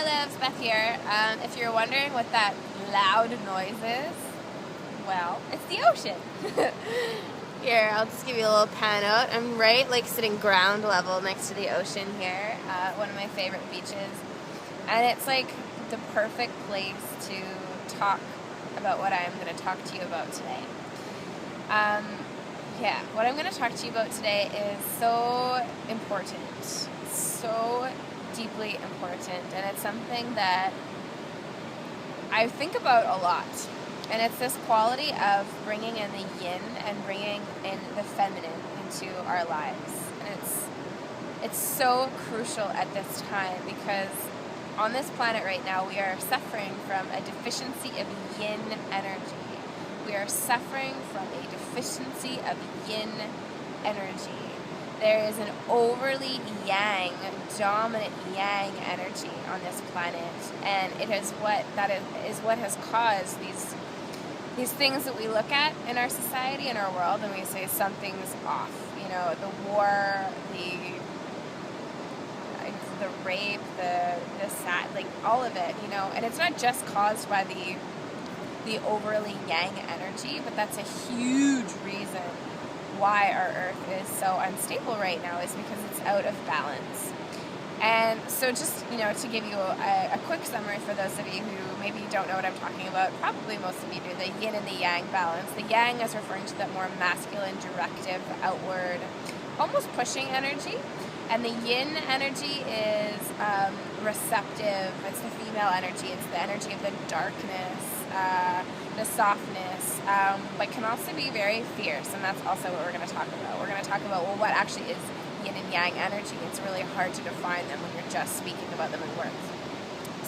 loves, Beth here. If you're wondering what that loud noise is, well, it's the ocean. Here, I'll just give you a little pan out. I'm right, sitting ground level next to the ocean here, one of my favorite beaches. And it's the perfect place to talk about what I'm going to talk to you about today. What I'm going to talk to you about today is so important, so deeply important, and it's something that I think about a lot. And it's this quality of bringing in the yin and bringing in the feminine into our lives. And it's so crucial at this time because on this planet right now we are suffering from a deficiency of yin energy. We are suffering from a deficiency of yin energy. There is an overly yang, dominant yang energy on this planet, and it is what has caused these things that we look at in our society, in our world, and we say something's off. The war, the rape, the sad, all of it. And it's not just caused by the overly yang energy, but that's a huge reason why our earth is so unstable right now, is because it's out of balance. And so just, to give you a quick summary for those of you who maybe don't know what I'm talking about, probably most of you do, the yin and the yang balance. The yang is referring to that more masculine, directive, outward, almost pushing energy. And the yin energy is receptive. It's the female energy. It's the energy of the darkness, the softness, but can also be very fierce. And that's also what we're going to talk about. We're going to talk about, what actually is yin and yang energy. It's really hard to define them when you're just speaking about them in words.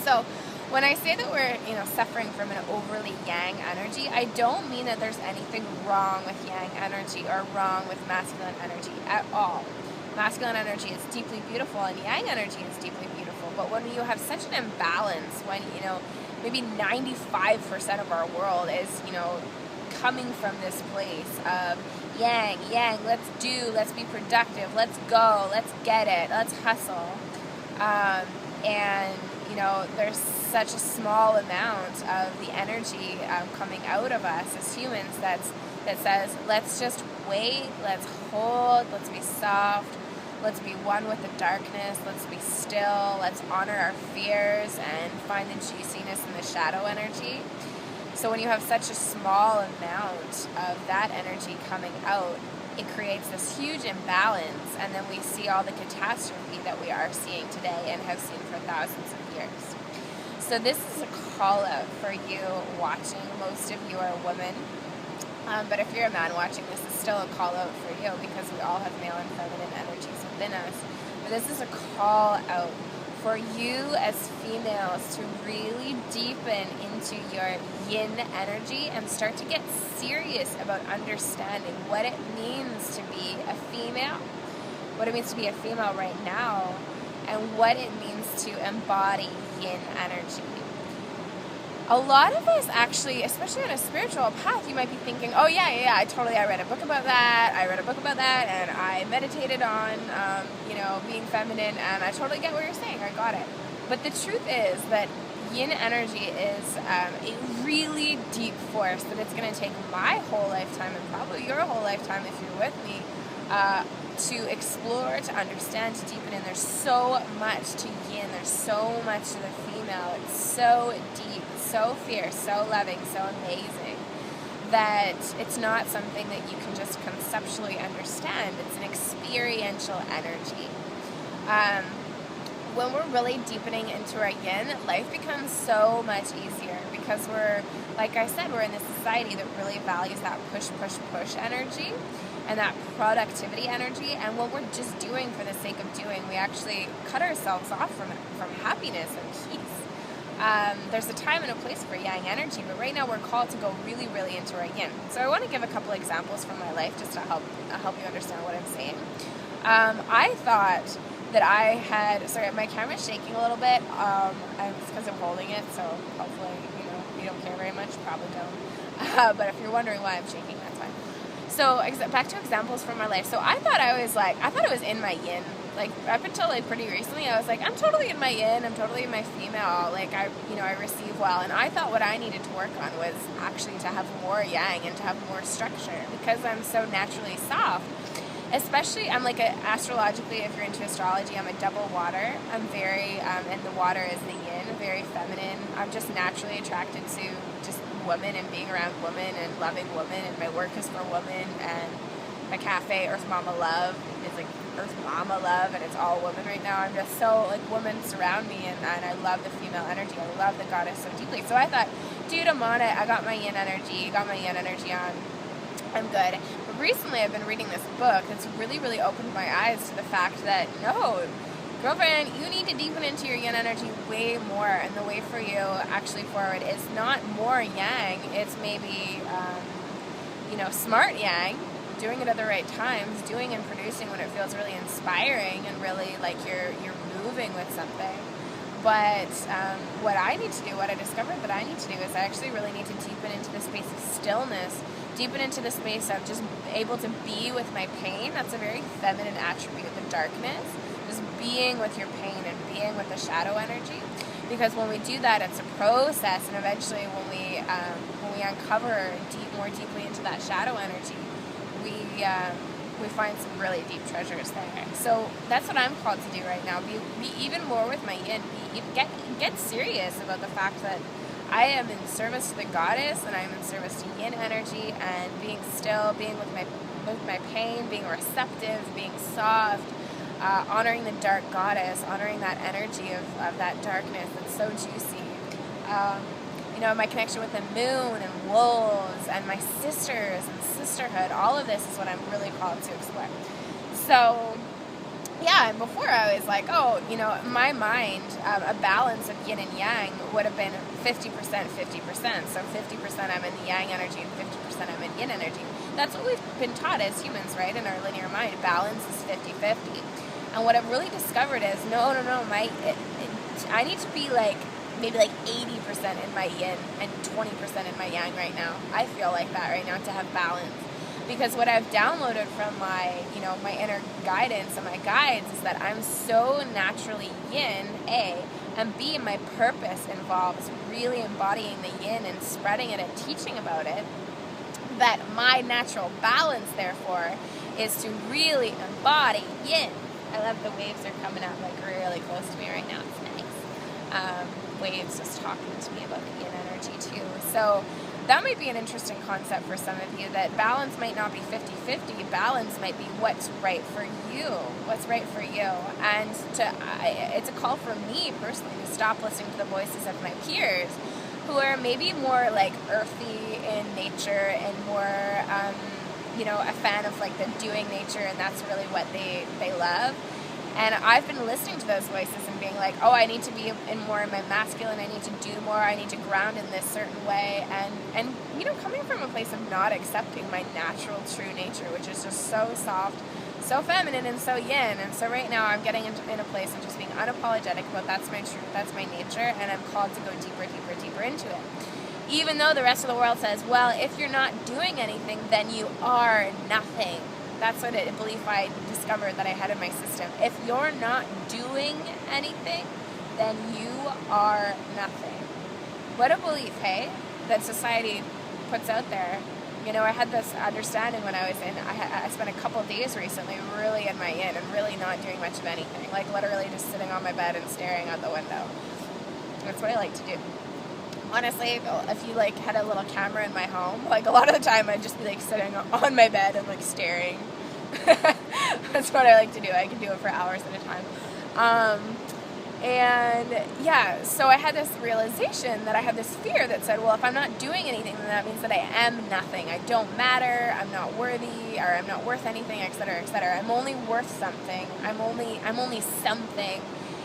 So when I say that we're, suffering from an overly yang energy, I don't mean that there's anything wrong with yang energy or wrong with masculine energy at all. Masculine energy is deeply beautiful and yang energy is deeply beautiful. But when you have such an imbalance, when, maybe 95% of our world is, coming from this place of yang, let's be productive, let's go, let's get it, let's hustle. And, there's such a small amount of the energy coming out of us as humans that says, let's just wait, let's hold, let's be soft, let's be one with the darkness, let's be still, let's honor our fears and find the juiciness in the shadow energy. So when you have such a small amount of that energy coming out, it creates this huge imbalance, and then we see all the catastrophe that we are seeing today and have seen for thousands of years. So this is a call out for you watching. Most of you are women, but if you're a man watching, this is still a call out for you because we all have male and feminine energies within us. But this is a call out for you as females to really deepen into your yin energy and start to get serious about understanding what it means to be a female, what it means to be a female right now, and what it means to embody yin energy. A lot of us actually, especially on a spiritual path, you might be thinking, oh yeah, I read a book about that, and I meditated on, being feminine, and I totally get what you're saying, I got it. But the truth is that yin energy is a really deep force that it's going to take my whole lifetime, and probably your whole lifetime if you're with me, to explore, to understand, to deepen. And there's so much to yin, there's so much to the female. It's so deep, so fierce, so loving, so amazing, that it's not something that you can just conceptually understand. It's an experiential energy. When we're really deepening into our yin, life becomes so much easier because we're, like I said, we're in this society that really values that push energy and that productivity energy. And what we're just doing for the sake of doing, we actually cut ourselves off from happiness and peace. There's a time and a place for yang energy, but right now we're called to go really, really into our yin. So I want to give a couple examples from my life just to help you understand what I'm saying. I thought that I had, sorry, my camera's shaking a little bit. It's because I'm holding it, so hopefully, you don't care very much, probably don't. But if you're wondering why I'm shaking, that's fine. So back to examples from my life. So I thought it was in my yin like up until like pretty recently, I was like, I'm totally in my yin, I'm totally in my female, like I receive well, and I thought what I needed to work on was actually to have more yang and to have more structure, because I'm so naturally soft. Especially, I'm like astrologically, if you're into astrology, I'm a double water. I'm very, and the water is the yin, very feminine. I'm just naturally attracted to just women and being around women and loving women, and my work is for women, and my cafe, Earth Mama Love, is like Earth Mama Love, and it's all women right now. I'm just so, like, women surround me, and I love the female energy. I love the goddess so deeply. So I thought, dude, I'm on it. I got my yin energy, on. I'm good. But recently I've been reading this book that's really, really opened my eyes to the fact that, no, girlfriend, you need to deepen into your yin energy way more. And the way for you actually forward is not more yang. It's maybe, smart yang, doing it at the right times, doing and producing when it feels really inspiring and really like you're moving with something. But what I discovered that I need to do is I actually really need to deepen into the space of stillness, deepen into the space of just able to be with my pain. That's a very feminine attribute of the darkness, just being with your pain and being with the shadow energy. Because when we do that, it's a process, and eventually when we uncover more deeply into that shadow energy, we find some really deep treasures there. So that's what I'm called to do right now. Be even more with my yin. Get serious about the fact that I am in service to the goddess, and I am in service to yin energy, and being still, being with my pain, being receptive, being soft, honoring the dark goddess, honoring that energy of that darkness that's so juicy. My connection with the moon and wolves and my sisters and sisterhood, all of this is what I'm really called to explore. So, yeah, and before I was like, in my mind, a balance of yin and yang would have been 50%, 50%. So 50% I'm in the yang energy and 50% I'm in yin energy. That's what we've been taught as humans, right? In our linear mind, balance is 50-50. And what I've really discovered is, I need to be like, maybe like 80% in my yin and 20% in my yang right now. I feel like that right now to have balance. Because what I've downloaded from my inner guidance and my guides is that I'm so naturally yin, A, and B, my purpose involves really embodying the yin and spreading it and teaching about it, that my natural balance, therefore, is to really embody yin. I love the waves are coming up like really close to me right now. It's nice. Waves just talking to me about the yin energy too. So that might be an interesting concept for some of you, that balance might not be 50-50. Balance might be what's right for you. What's right for you. And it's a call for me personally to stop listening to the voices of my peers who are maybe more like earthy in nature and more, a fan of like the doing nature, and that's really what they love. And I've been listening to those voices and being like, I need to be more in my masculine, I need to do more, I need to ground in this certain way. And coming from a place of not accepting my natural, true nature, which is just so soft, so feminine, and so yin. And so right now I'm getting in a place of just being unapologetic about that's my truth, that's my nature, and I'm called to go deeper, deeper, deeper into it. Even though the rest of the world says, well, if you're not doing anything, then you are nothing. That's what a belief I discovered that I had in my system. If you're not doing anything, then you are nothing. What a belief, hey? That society puts out there. I had this understanding when I was I spent a couple of days recently really in my yin and really not doing much of anything. Like literally just sitting on my bed and staring out the window. That's what I like to do. Honestly, if you like had a little camera in my home, like a lot of the time I'd just be like sitting on my bed and like staring. That's what I like to do. I can do it for hours at a time. So I had this realization that I had this fear that said, well, if I'm not doing anything, then that means that I am nothing. I don't matter. I'm not worthy, or I'm not worth anything, etc., etc. I'm only worth something. I'm only something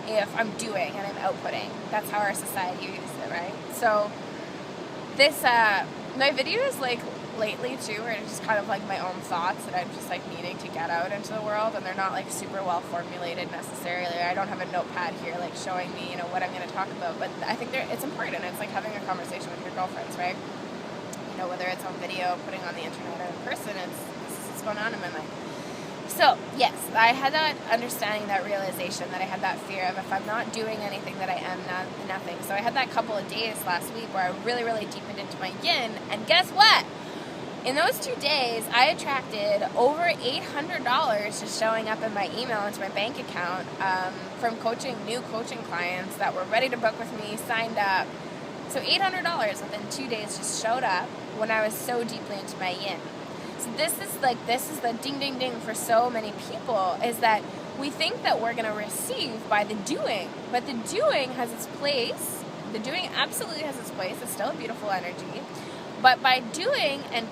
if I'm doing and I'm outputting. That's how our society uses it, right? So this, my videos like lately too are just kind of like my own thoughts that I'm just like needing to get out into the world, and they're not like super well formulated necessarily. I don't have a notepad here like showing me, what I'm going to talk about, but I think it's important. It's like having a conversation with your girlfriends, right? Whether it's on video, putting on the internet, or in person, this is what's going on in my mind. So, yes, I had that understanding, that realization, that I had that fear of if I'm not doing anything, that I am nothing. So I had that couple of days last week where I really, really deepened into my yin, and guess what? In those 2 days, I attracted over $800 just showing up in my email into my bank account from new coaching clients that were ready to book with me, signed up. So $800 within 2 days just showed up when I was so deeply into my yin. So this is the ding, ding, ding for so many people, is that we think that we're going to receive by the doing, but the doing has its place. The doing absolutely has its place. It's still a beautiful energy. But by doing and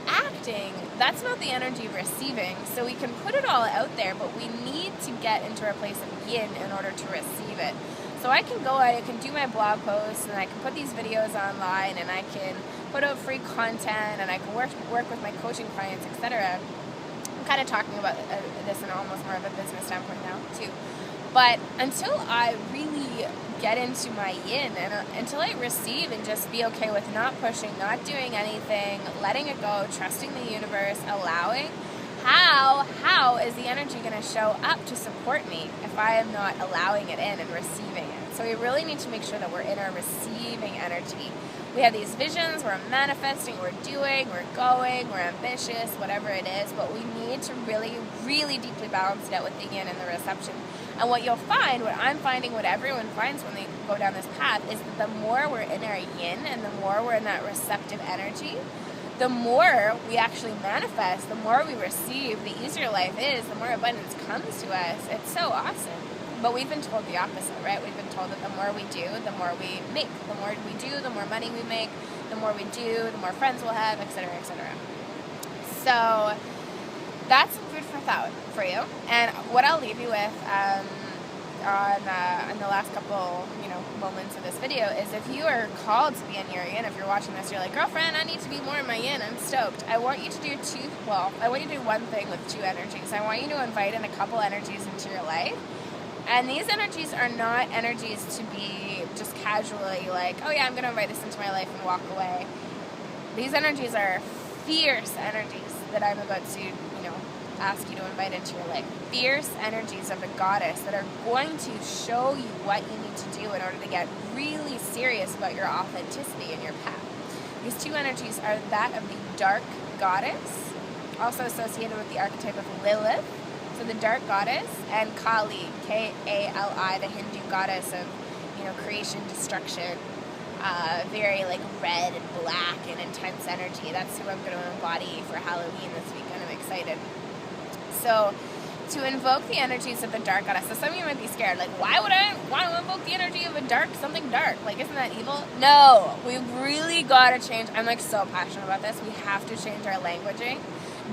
acting, that's not the energy of receiving. So we can put it all out there, but we need to get into our place of yin in order to receive it. So I can do my blog posts, and I can put these videos online, and I can put out free content, and I can work with my coaching clients, etc. I'm kind of talking about this in almost more of a business standpoint now too. But until I really get into my yin, and until I receive and just be okay with not pushing, not doing anything, letting it go, trusting the universe, allowing, how is the energy going to show up to support me if I am not allowing it in and receiving it? So we really need to make sure that we're in our receiving energy. We have these visions, we're manifesting, we're doing, we're going, we're ambitious, whatever it is, but we need to really, really deeply balance it out with the yin and the reception. And what you'll find, what I'm finding, what everyone finds when they go down this path, is that the more we're in our yin and the more we're in that receptive energy, the more we actually manifest, the more we receive, the easier life is, the more abundance comes to us. It's so awesome. But we've been told the opposite, right? We've been told that the more we do, the more we make. The more we do, the more money we make. The more we do, the more friends we'll have, etc., etc. So that's some food for thought for you. And what I'll leave you with on the last couple, moments of this video is, if you are called to be in your yin, if you're watching this, you're like, girlfriend, I need to be more in my yin, I'm stoked. I want you to do one thing with two energies. I want you to invite in a couple energies into your life. And these energies are not energies to be just casually like, oh yeah, I'm going to invite this into my life and walk away. These energies are fierce energies that I'm about to, ask you to invite into your life. Fierce energies of a goddess that are going to show you what you need to do in order to get really serious about your authenticity in your path. These two energies are that of the dark goddess, also associated with the archetype of Lilith. So the dark goddess, and Kali, K-A-L-I, the Hindu goddess of, creation, destruction, very like red and black and intense energy. That's who I'm going to embody for Halloween this weekend. I'm excited. So to invoke the energies of the dark goddess, so some of you might be scared, like, why would I want to invoke the energy of something dark? Like, isn't that evil? No, we've really got to change. I'm like so passionate about this. We have to change our languaging.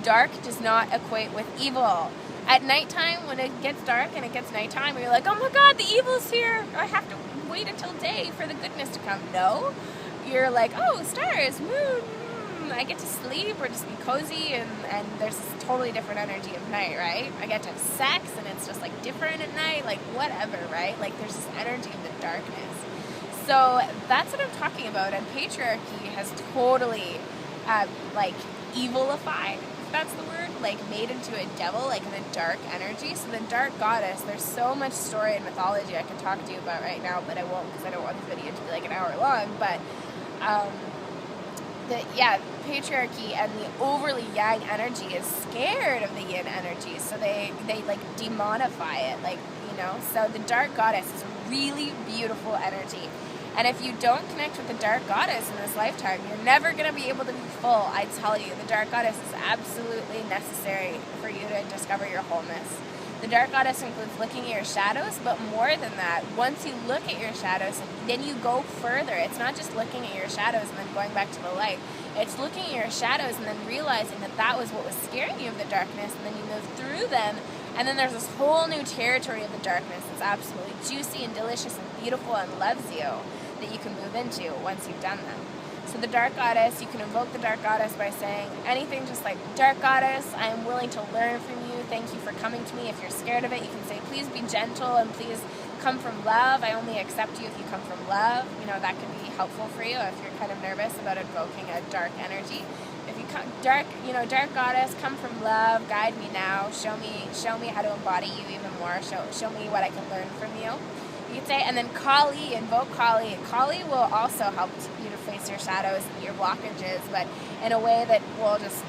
Dark does not equate with evil. At nighttime, when it gets dark and it gets nighttime, you're like, oh my God, the evil's here. I have to wait until day for the goodness to come. No, you're like, oh, stars, moon, I get to sleep or just be cozy, and there's this totally different energy of night, right? I get to have sex, and it's just like different at night, like whatever, right? Like there's this energy of the darkness. So that's what I'm talking about, and patriarchy has totally evilified, if that's the word, like made into a devil, like the dark energy. So the dark goddess, there's so much story and mythology I can talk to you about right now, but I won't, because I don't want this video to be like an hour long. But patriarchy and the overly yang energy is scared of the yin energy, so they like demonify it, so the dark goddess is a really beautiful energy. And if you don't connect with the dark goddess in this lifetime, you're never going to be able to be full. I tell you, the dark goddess is absolutely necessary for you to discover your wholeness. The dark goddess includes looking at your shadows, but more than that, once you look at your shadows, then you go further. It's not just looking at your shadows and then going back to the light. It's looking at your shadows and then realizing that was what was scaring you of the darkness, and then you move through them, and then there's this whole new territory of the darkness that's absolutely juicy and delicious and beautiful and loves you, that you can move into once you've done them. So the dark goddess, you can invoke the dark goddess by saying anything just like, dark goddess, I am willing to learn from you. Thank you for coming to me. If you're scared of it, you can say, please be gentle and please come from love. I only accept you if you come from love. That can be helpful for you if you're kind of nervous about invoking a dark energy. If you dark goddess, come from love, guide me now, show me how to embody you even more, show me what I can learn from you. You could say, and then Kali, invoke Kali. Kali will also help you to face your shadows and your blockages, but in a way that will just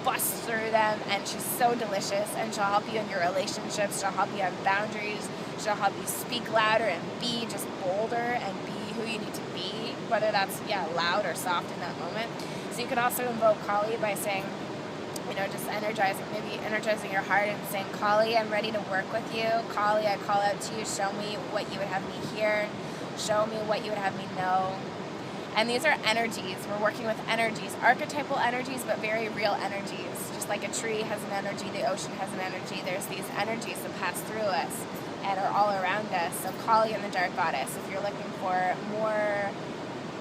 bust through them, and she's so delicious, and she'll help you in your relationships, she'll help you have boundaries, she'll help you speak louder and be just bolder and be who you need to be, whether that's loud or soft in that moment. So you could also invoke Kali by saying, just energizing your heart and saying, Kali, I'm ready to work with you. Kali, I call out to you, show me what you would have me hear, show me what you would have me know. And these are energies. We're working with energies, archetypal energies, but very real energies. Just like a tree has an energy, the ocean has an energy. There's these energies that pass through us and are all around us. So Kali and the Dark Goddess, if you're looking for more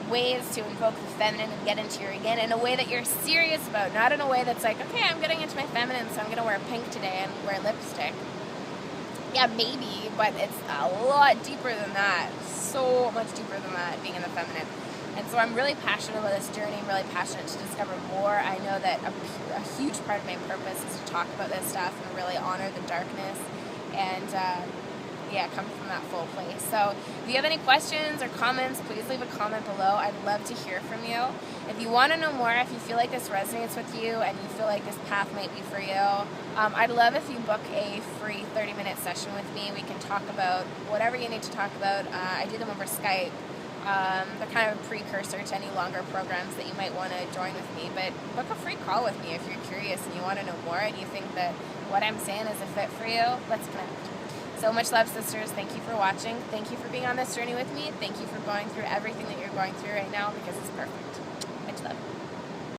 ways to invoke the feminine and get into your yin in a way that you're serious about, not in a way that's like, okay, I'm getting into my feminine, so I'm going to wear pink today and wear lipstick. Yeah, maybe, but it's a lot deeper than that. So much deeper than that, being in the feminine. And so I'm really passionate about this journey. I'm really passionate to discover more. I know that a huge part of my purpose is to talk about this stuff and really honor the darkness and come from that full place. So if you have any questions or comments, please leave a comment below. I'd love to hear from you. If you want to know more, if you feel like this resonates with you and you feel like this path might be for you, I'd love if you book a free 30-minute session with me. We can talk about whatever you need to talk about. I do them over Skype. They're kind of a precursor to any longer programs that you might want to join with me, but book a free call with me if you're curious and you want to know more and you think that what I'm saying is a fit for you. Let's connect. So much love, sisters. Thank you for watching. Thank you for being on this journey with me. Thank you for going through everything that you're going through right now, because it's perfect. Much love.